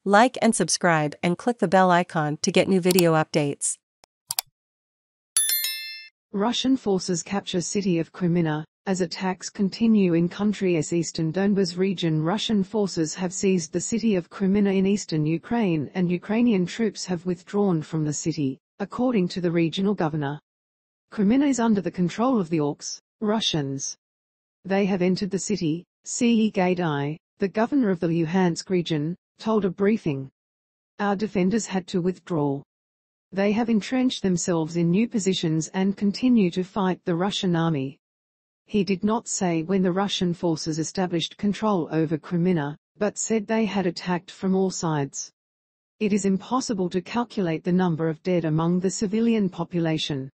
Like and subscribe and click the bell icon to get new video updates. Russian forces capture city of Kreminna. As attacks continue in country's eastern Donbas region, Russian forces have seized the city of Kreminna in eastern Ukraine, and Ukrainian troops have withdrawn from the city, according to the regional governor. Kreminna is under the control of the Orks, Russians. They have entered the city, Sergei Gaidai, the governor of the Luhansk region, told a briefing. Our defenders had to withdraw. They have entrenched themselves in new positions and continue to fight the Russian army. He did not say when the Russian forces established control over Kreminna, but said they had attacked from all sides. It is impossible to calculate the number of dead among the civilian population.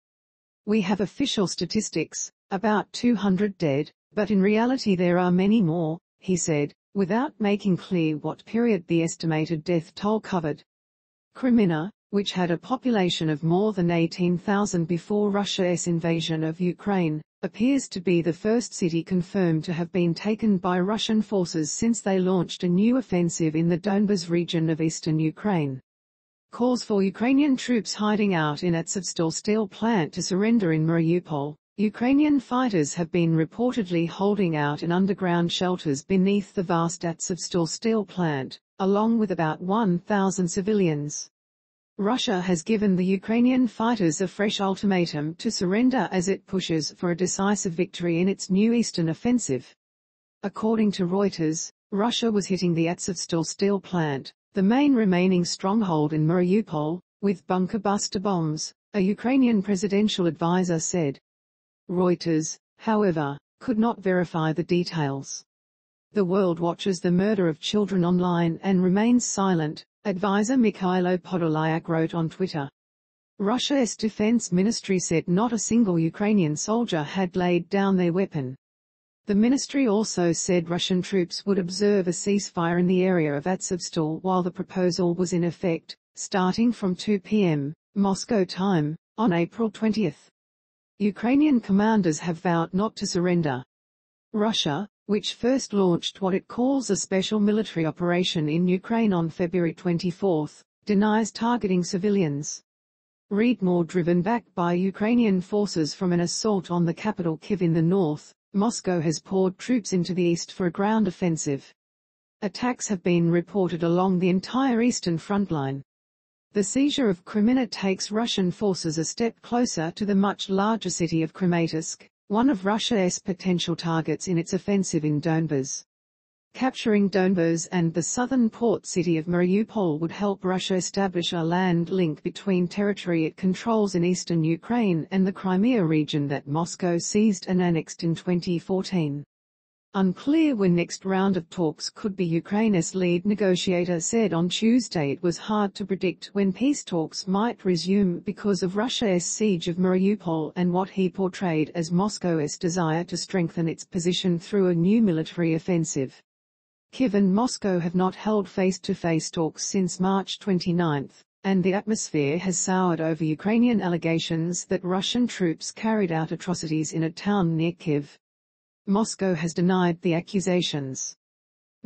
We have official statistics, about 200 dead, but in reality there are many more, he said, without making clear what period the estimated death toll covered. Kreminna, which had a population of more than 18,000 before Russia's invasion of Ukraine, appears to be the first city confirmed to have been taken by Russian forces since they launched a new offensive in the Donbas region of eastern Ukraine. Calls for Ukrainian troops hiding out in Azovstal steel plant to surrender in Mariupol. Ukrainian fighters have been reportedly holding out in underground shelters beneath the vast Azovstal steel plant, along with about 1,000 civilians. Russia has given the Ukrainian fighters a fresh ultimatum to surrender as it pushes for a decisive victory in its new eastern offensive. According to Reuters, Russia was hitting the Azovstal steel plant, the main remaining stronghold in Mariupol, with bunker buster bombs, a Ukrainian presidential advisor said. Reuters, however, could not verify the details. The world watches the murder of children online and remains silent, advisor Mikhailo Podolyak wrote on Twitter. Russia's defense ministry said not a single Ukrainian soldier had laid down their weapon. The ministry also said Russian troops would observe a ceasefire in the area of Azovstal while the proposal was in effect, starting from 2 p.m. Moscow time, on April 20. Ukrainian commanders have vowed not to surrender. Russia, which first launched what it calls a special military operation in Ukraine on February 24, denies targeting civilians. Read more. Driven back by Ukrainian forces from an assault on the capital Kyiv in the north, Moscow has poured troops into the east for a ground offensive. Attacks have been reported along the entire eastern front line. The seizure of Kreminna takes Russian forces a step closer to the much larger city of Kramatorsk, one of Russia's potential targets in its offensive in Donbas. Capturing Donbas and the southern port city of Mariupol would help Russia establish a land link between territory it controls in eastern Ukraine and the Crimea region that Moscow seized and annexed in 2014. Unclear when next round of talks could be. Ukraine's lead negotiator said on Tuesday it was hard to predict when peace talks might resume because of Russia's siege of Mariupol and what he portrayed as Moscow's desire to strengthen its position through a new military offensive. Kyiv and Moscow have not held face-to-face talks since March 29, and the atmosphere has soured over Ukrainian allegations that Russian troops carried out atrocities in a town near Kyiv. Moscow has denied the accusations.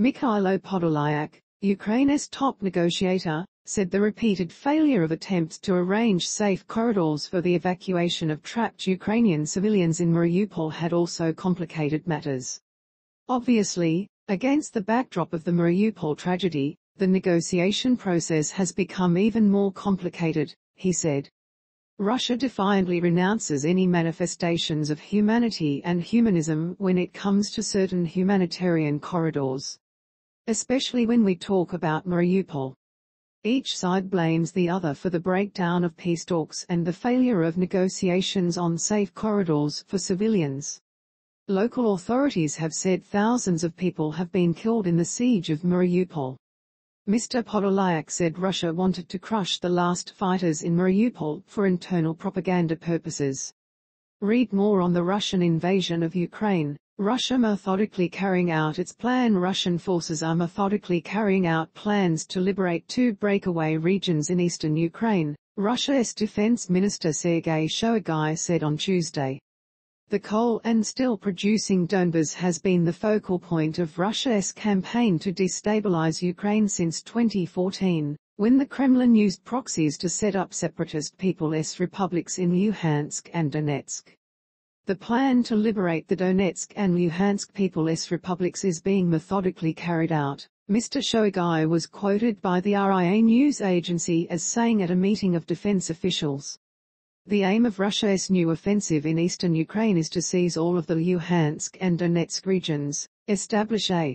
Mikhailo Podolyak, Ukraine's top negotiator, said the repeated failure of attempts to arrange safe corridors for the evacuation of trapped Ukrainian civilians in Mariupol had also complicated matters. Obviously, against the backdrop of the Mariupol tragedy, the negotiation process has become even more complicated, he said. Russia defiantly renounces any manifestations of humanity and humanism when it comes to certain humanitarian corridors. Especially when we talk about Mariupol. Each side blames the other for the breakdown of peace talks and the failure of negotiations on safe corridors for civilians. Local authorities have said thousands of people have been killed in the siege of Mariupol. Mr. Podolyak said Russia wanted to crush the last fighters in Mariupol for internal propaganda purposes. Read more on the Russian invasion of Ukraine. Russia methodically carrying out its plan. Russian forces are methodically carrying out plans to liberate 2 breakaway regions in eastern Ukraine, Russia's defense minister Sergei Shoigu said on Tuesday. The coal and steel-producing Donbas has been the focal point of Russia's campaign to destabilize Ukraine since 2014, when the Kremlin used proxies to set up separatist people's republics in Luhansk and Donetsk. The plan to liberate the Donetsk and Luhansk people's republics is being methodically carried out. Mr. Shoigu was quoted by the RIA news agency as saying at a meeting of defense officials, "The aim of Russia's new offensive in eastern Ukraine is to seize all of the Luhansk and Donetsk regions, establish a